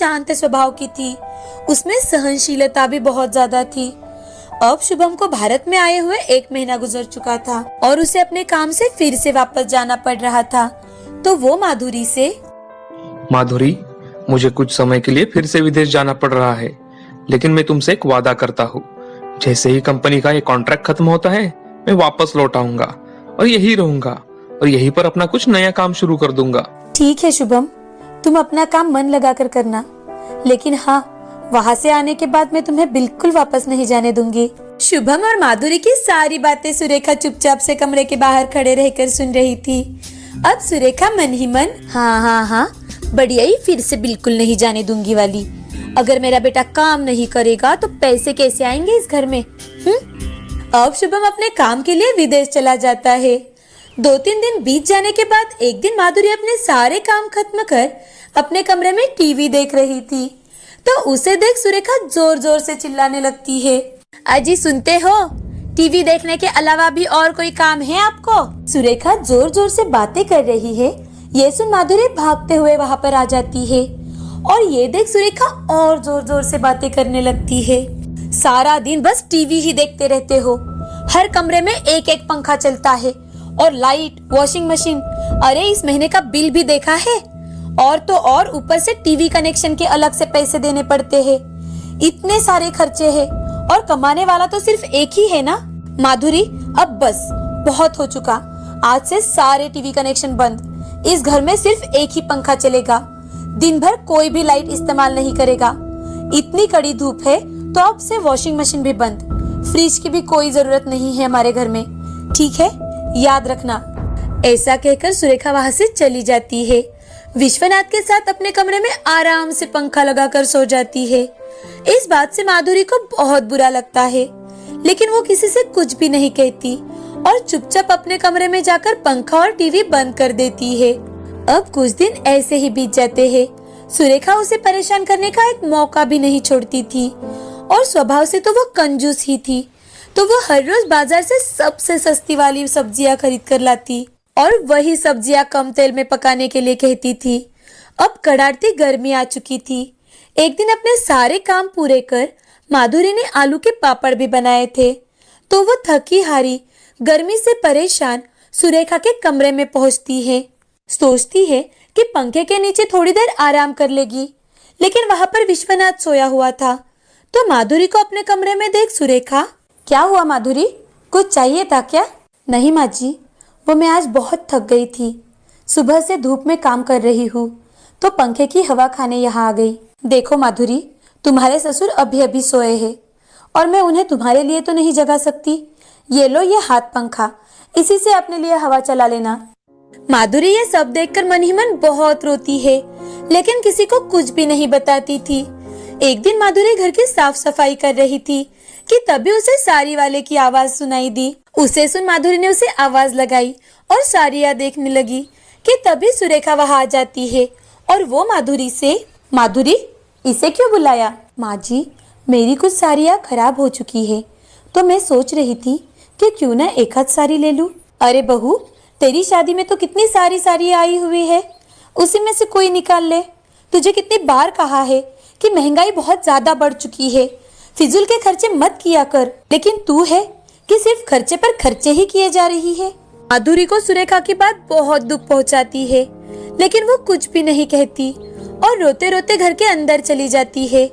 शांत स्वभाव की थी। उसमें सहनशीलता भी बहुत ज्यादा थी। अब शुभम को भारत में आए हुए 1 महीना गुजर चुका था और उसे अपने काम से फिर से वापस जाना पड़ रहा था। तो वो माधुरी से, माधुरी, मुझे कुछ समय के लिए फिर से विदेश जाना पड़ रहा है, लेकिन मैं तुमसे एक वादा करता हूँ, जैसे ही कंपनी का ये कॉन्ट्रैक्ट खत्म होता है मैं वापस लौट आऊंगा और यही रहूंगा और यहीं पर अपना कुछ नया काम शुरू कर दूंगा। ठीक है शुभम, तुम अपना काम मन लगा कर करना, लेकिन हाँ, वहाँ से आने के बाद मैं तुम्हें बिल्कुल वापस नहीं जाने दूंगी। शुभम और माधुरी की सारी बातें सुरेखा चुपचाप से कमरे के बाहर खड़े रहकर सुन रही थी। अब सुरेखा मन ही मन हाँ, बढ़िया ही, फिर से बिल्कुल नहीं जाने दूंगी वाली। अगर मेरा बेटा काम नहीं करेगा तो पैसे कैसे आएंगे इस घर में? अब शुभम अपने काम के लिए विदेश चला जाता है। 2-3 दिन बीत जाने के बाद एक दिन माधुरी अपने सारे काम खत्म कर अपने कमरे में टीवी देख रही थी, तो उसे देख सुरेखा जोर जोर से चिल्लाने लगती है, अजी सुनते हो, टीवी देखने के अलावा भी और कोई काम है आपको? सुरेखा जोर जोर से बातें कर रही है। ये सुन माधुरी भागते हुए वहाँ पर आ जाती है और ये देख सुरेखा और जोर जोर से बातें करने लगती है। सारा दिन बस टीवी ही देखते रहते हो, हर कमरे में एक एक पंखा चलता है और लाइट, वॉशिंग मशीन, अरे इस महीने का बिल भी देखा है, और तो और ऊपर से टीवी कनेक्शन के अलग से पैसे देने पड़ते हैं। इतने सारे खर्चे हैं और कमाने वाला तो सिर्फ एक ही है ना। माधुरी, अब बस बहुत हो चुका, आज से सारे टीवी कनेक्शन बंद, इस घर में सिर्फ एक ही पंखा चलेगा, दिन भर कोई भी लाइट इस्तेमाल नहीं करेगा, इतनी कड़ी धूप है तो अब से वॉशिंग मशीन भी बंद, फ्रिज की भी कोई जरूरत नहीं है हमारे घर में, ठीक है, याद रखना। ऐसा कहकर सुरेखा वहाँ से चली जाती है। विश्वनाथ के साथ अपने कमरे में आराम से पंखा लगाकर सो जाती है। इस बात से माधुरी को बहुत बुरा लगता है, लेकिन वो किसी से कुछ भी नहीं कहती और चुपचाप अपने कमरे में जाकर पंखा और टीवी बंद कर देती है। अब कुछ दिन ऐसे ही बीत जाते हैं। सुरेखा उसे परेशान करने का एक मौका भी नहीं छोड़ती थी और स्वभाव से तो वो कंजूस ही थी, तो वो हर रोज बाजार से सबसे सस्ती वाली सब्जियां खरीद कर लाती और वही सब्जियां कम तेल में पकाने के लिए कहती थी। अब कड़ाकती गर्मी आ चुकी थी। एक दिन अपने सारे काम पूरे कर माधुरी ने आलू के पापड़ भी बनाए थे, तो वो थकी हारी, गर्मी से परेशान सुरेखा के कमरे में पहुंचती है। सोचती है कि पंखे के नीचे थोड़ी देर आराम कर लेगी, लेकिन वहां पर विश्वनाथ सोया हुआ था। तो माधुरी को अपने कमरे में देख सुरेखा, क्या हुआ माधुरी, कुछ चाहिए था क्या? नहीं माँ जी, वो मैं आज बहुत थक गई थी, सुबह से धूप में काम कर रही हूँ तो पंखे की हवा खाने यहाँ आ गई। देखो माधुरी, तुम्हारे ससुर अभी अभी सोए हैं और मैं उन्हें तुम्हारे लिए तो नहीं जगा सकती। ये लो ये हाथ पंखा, इसी से अपने लिए हवा चला लेना। माधुरी ये सब देखकर मन ही मन बहुत रोती है, लेकिन किसी को कुछ भी नहीं बताती थी। एक दिन माधुरी घर की साफ सफाई कर रही थी कि तभी उसे साड़ी वाले की आवाज सुनाई दी। उसे सुन माधुरी ने उसे आवाज लगाई और साड़ियाँ देखने लगी कि तभी सुरेखा वहाँ आ जाती है और वो माधुरी से, माधुरी इसे क्यों बुलाया? माँ जी, मेरी कुछ साड़ियाँ खराब हो चुकी है, तो मैं सोच रही थी कि क्यों ना एक आध साड़ी ले लूं। अरे बहू, तेरी शादी में तो कितनी सारी साड़ियाँ आई हुई है, उसी में से कोई निकाल ले। तुझे कितनी बार कहा है कि महंगाई बहुत ज्यादा बढ़ चुकी है, फिजूल के खर्चे मत किया कर, लेकिन तू है कि सिर्फ खर्चे पर खर्चे ही किए जा रही है। माधुरी को सुरेखा की बात बहुत दुख पहुंचाती है, लेकिन वो कुछ भी नहीं कहती और रोते रोते घर के अंदर चली जाती है।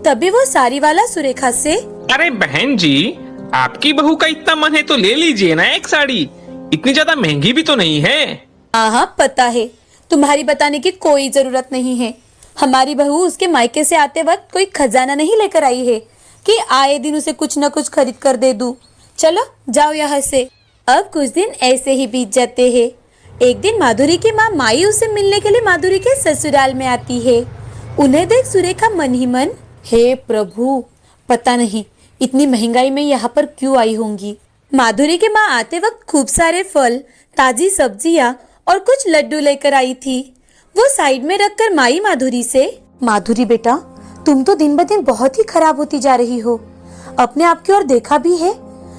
तभी वो साड़ी वाला सुरेखा से, अरे बहन जी, आपकी बहू का इतना मन है तो ले लीजिए ना एक साड़ी, इतनी ज्यादा महंगी भी तो नहीं है। हाँ पता है, तुम्हारी बताने की कोई जरूरत नहीं है। हमारी बहू उसके मायके से आते वक्त कोई खजाना नहीं लेकर आई है कि आए दिन उसे कुछ न कुछ खरीद कर दे दूं। चलो जाओ यहाँ से। अब कुछ दिन ऐसे ही बीत जाते हैं। एक दिन माधुरी की माँ माई उसे मिलने के लिए माधुरी के ससुराल में आती है। उन्हें देख सुरेखा मन ही मन, हे प्रभु, पता नहीं इतनी महंगाई में यहाँ पर क्यों आई होंगी। माधुरी के माँ आते वक्त खूब सारे फल, ताजी सब्जियाँ और कुछ लड्डू लेकर आई थी। वो साइड में रखकर माई माधुरी से, माधुरी बेटा, तुम तो दिन ब दिन बहुत ही खराब होती जा रही हो। अपने आप की ओर देखा भी है?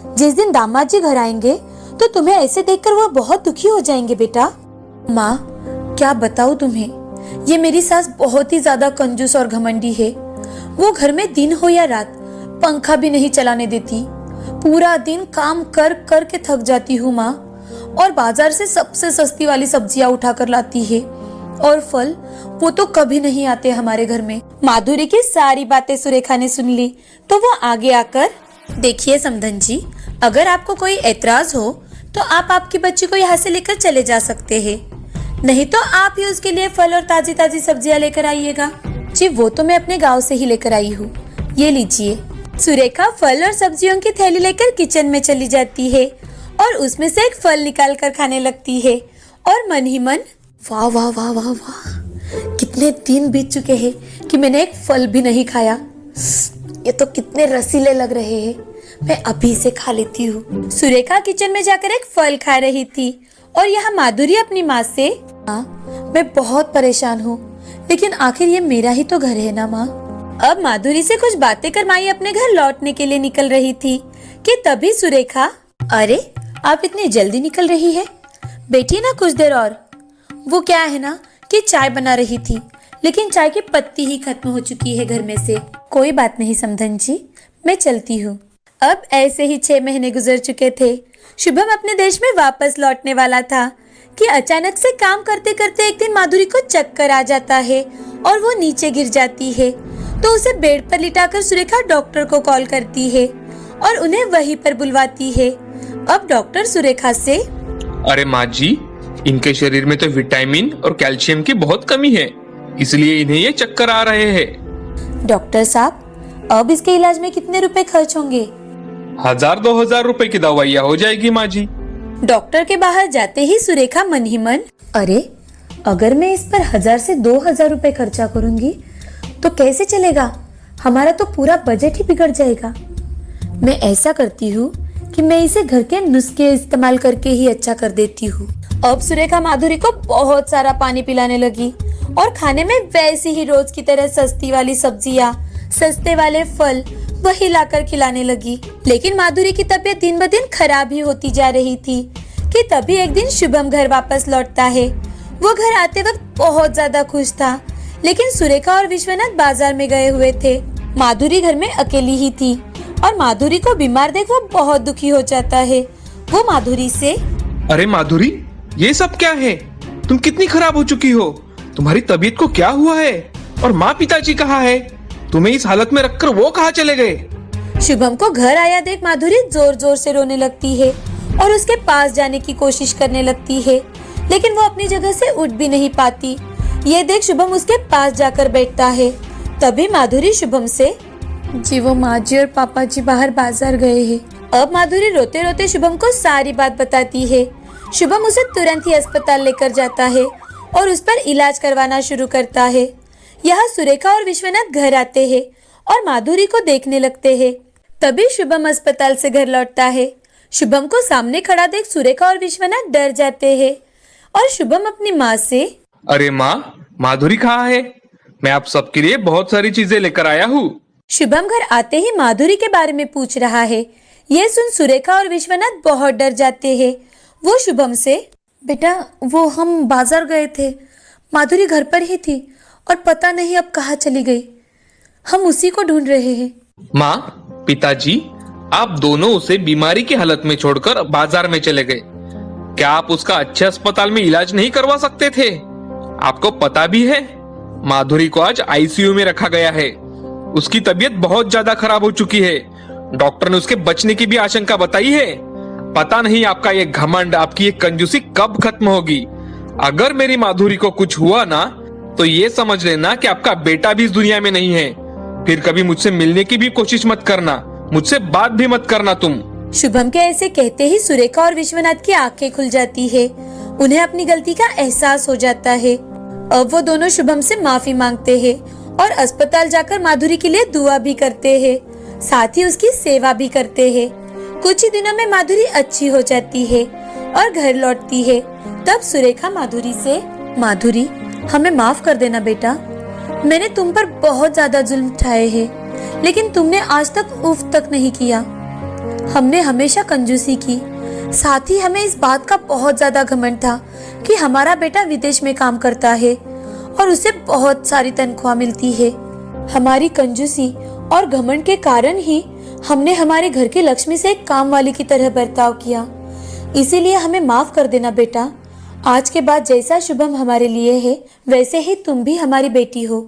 जिस दिन दामाद जी घर आएंगे तो तुम्हें ऐसे देखकर वो बहुत दुखी हो जाएंगे बेटा। माँ, क्या बताऊँ तुम्हें, ये मेरी सास बहुत ही ज्यादा कंजूस और घमंडी है। वो घर में दिन हो या रात पंखा भी नहीं चलाने देती। पूरा दिन काम कर कर के थक जाती हूँ माँ, और बाजार से सबसे सस्ती वाली सब्जियां उठा कर लाती है, और फल वो तो कभी नहीं आते हमारे घर में। माधुरी की सारी बातें सुरेखा ने सुन ली तो वो आगे आकर, देखिए समधन जी, अगर आपको कोई एतराज हो तो आप आपकी बच्ची को यहाँ से लेकर चले जा सकते हैं, नहीं तो आप ही उसके लिए फल और ताजी ताजी सब्जियां लेकर आइएगा। जी वो तो मैं अपने गांव से ही लेकर आई हूँ, ये लीजिए। सुरेखा फल और सब्जियों की थैली लेकर किचन में चली जाती है और उसमें से एक फल निकाल कर खाने लगती है, और मन ही मन, वाह वाह वाह वाह वाह, कितने दिन बीत चुके हैं कि मैंने एक फल भी नहीं खाया। ये तो कितने रसीले लग रहे हैं, मैं अभी से खा लेती हूँ। सुरेखा किचन में जाकर एक फल खा रही थी और यहाँ माधुरी अपनी माँ से, माँ मैं बहुत परेशान हूँ, लेकिन आखिर ये मेरा ही तो घर है ना माँ। अब माधुरी से कुछ बातें कर माई अपने घर लौटने के लिए निकल रही थी कि तभी सुरेखा, अरे आप इतनी जल्दी निकल रही है, बैठिए ना कुछ देर और। वो क्या है ना कि चाय बना रही थी, लेकिन चाय की पत्ती ही खत्म हो चुकी है घर में से। कोई बात नहीं समधन जी, मैं चलती हूँ। अब ऐसे ही 6 महीने गुजर चुके थे। शुभम अपने देश में वापस लौटने वाला था कि अचानक से काम करते करते एक दिन माधुरी को चक्कर आ जाता है और वो नीचे गिर जाती है। तो उसे बेड पर लिटाकर सुरेखा डॉक्टर को कॉल करती है और उन्हें वहीं पर बुलवाती है। अब डॉक्टर सुरेखा से, अरे माँ जी, इनके शरीर में तो विटामिन और कैल्शियम की बहुत कमी है, इसलिए इन्हें ये चक्कर आ रहे हैं। डॉक्टर साहब, अब इसके इलाज में कितने रुपए खर्च होंगे? 1000-2000 रुपए की दवाइयाँ हो जाएगी माँ जी। डॉक्टर के बाहर जाते ही सुरेखा मन ही मन, अरे अगर मैं इस पर 1000 से 2000 रुपए खर्चा करूंगी तो कैसे चलेगा, हमारा तो पूरा बजट ही बिगड़ जाएगा। मैं ऐसा करती हूँ कि मैं इसे घर के नुस्खे इस्तेमाल करके ही अच्छा कर देती हूँ। अब सुरेखा माधुरी को बहुत सारा पानी पिलाने लगी और खाने में वैसी ही रोज की तरह सस्ती वाली सब्जियाँ, सस्ते वाले फल वही लाकर खिलाने लगी। लेकिन माधुरी की तबीयत दिन ब दिन खराब ही होती जा रही थी कि तभी एक दिन शुभम घर वापस लौटता है। वो घर आते वक्त बहुत ज्यादा खुश था, लेकिन सुरेखा और विश्वनाथ बाजार में गए हुए थे। माधुरी घर में अकेली ही थी और माधुरी को बीमार देख वो बहुत दुखी हो जाता है। वो माधुरी से, अरे माधुरी, ये सब क्या है? तुम कितनी खराब हो चुकी हो? तुम्हारी तबीयत को क्या हुआ है? और माँ पिताजी कहाँ है? तुम्हें इस हालत में रखकर वो कहाँ चले गए? शुभम को घर आया देख माधुरी जोर जोर से रोने लगती है और उसके पास जाने की कोशिश करने लगती है, लेकिन वो अपनी जगह से उठ भी नहीं पाती। ये देख शुभम उसके पास जाकर बैठता है। तभी माधुरी शुभम से, जी वो माँ जी और पापा जी बाहर बाजार गए हैं। अब माधुरी रोते रोते शुभम को सारी बात बताती है। शुभम उसे तुरंत ही अस्पताल लेकर जाता है और उस पर इलाज करवाना शुरू करता है। यहाँ सुरेखा और विश्वनाथ घर आते हैं और माधुरी को देखने लगते हैं। तभी शुभम अस्पताल से घर लौटता है। शुभम को सामने खड़ा देख सुरेखा और विश्वनाथ डर जाते हैं और शुभम अपनी माँ से, अरे माँ, माधुरी कहाँ है? मैं आप सबके लिए बहुत सारी चीजें लेकर आया हूँ। शुभम घर आते ही माधुरी के बारे में पूछ रहा है। ये सुन सुरेखा और विश्वनाथ बहुत डर जाते हैं। वो शुभम से, बेटा वो हम बाजार गए थे, माधुरी घर पर ही थी और पता नहीं अब कहाँ चली गई, हम उसी को ढूंढ रहे हैं। माँ, पिताजी, आप दोनों उसे बीमारी की हालत में छोड़कर बाजार में चले गए। क्या आप उसका अच्छे अस्पताल में इलाज नहीं करवा सकते थे? आपको पता भी है माधुरी को आज आईसीयू में रखा गया है। उसकी तबीयत बहुत ज्यादा खराब हो चुकी है। डॉक्टर ने उसके बचने की भी आशंका बताई है। पता नहीं आपका ये घमंड, आपकी ये कंजूसी कब खत्म होगी। अगर मेरी माधुरी को कुछ हुआ ना तो ये समझ लेना कि आपका बेटा भी इस दुनिया में नहीं है। फिर कभी मुझसे मिलने की भी कोशिश मत करना, मुझसे बात भी मत करना तुम। शुभम के ऐसे कहते ही सुरेखा और विश्वनाथ की आंखें खुल जाती है। उन्हें अपनी गलती का एहसास हो जाता है। अब वो दोनों शुभम से माफी मांगते हैं और अस्पताल जाकर माधुरी के लिए दुआ भी करते हैं, साथ ही उसकी सेवा भी करते हैं। कुछ ही दिनों में माधुरी अच्छी हो जाती है और घर लौटती है। तब सुरेखा माधुरी से, माधुरी हमें माफ कर देना बेटा, मैंने तुम पर बहुत ज्यादा जुल्म उठाए हैं, लेकिन तुमने आज तक उफ तक नहीं किया। हमने हमेशा कंजूसी की, साथ ही हमें इस बात का बहुत ज्यादा घमंड था कि हमारा बेटा विदेश में काम करता है और उसे बहुत सारी तनख्वाह मिलती है। हमारी कंजूसी और घमंड के कारण ही हमने हमारे घर की लक्ष्मी से एक काम वाली की तरह बर्ताव किया। इसीलिए हमें माफ कर देना बेटा। आज के बाद जैसा शुभम हमारे लिए है वैसे ही तुम भी हमारी बेटी हो।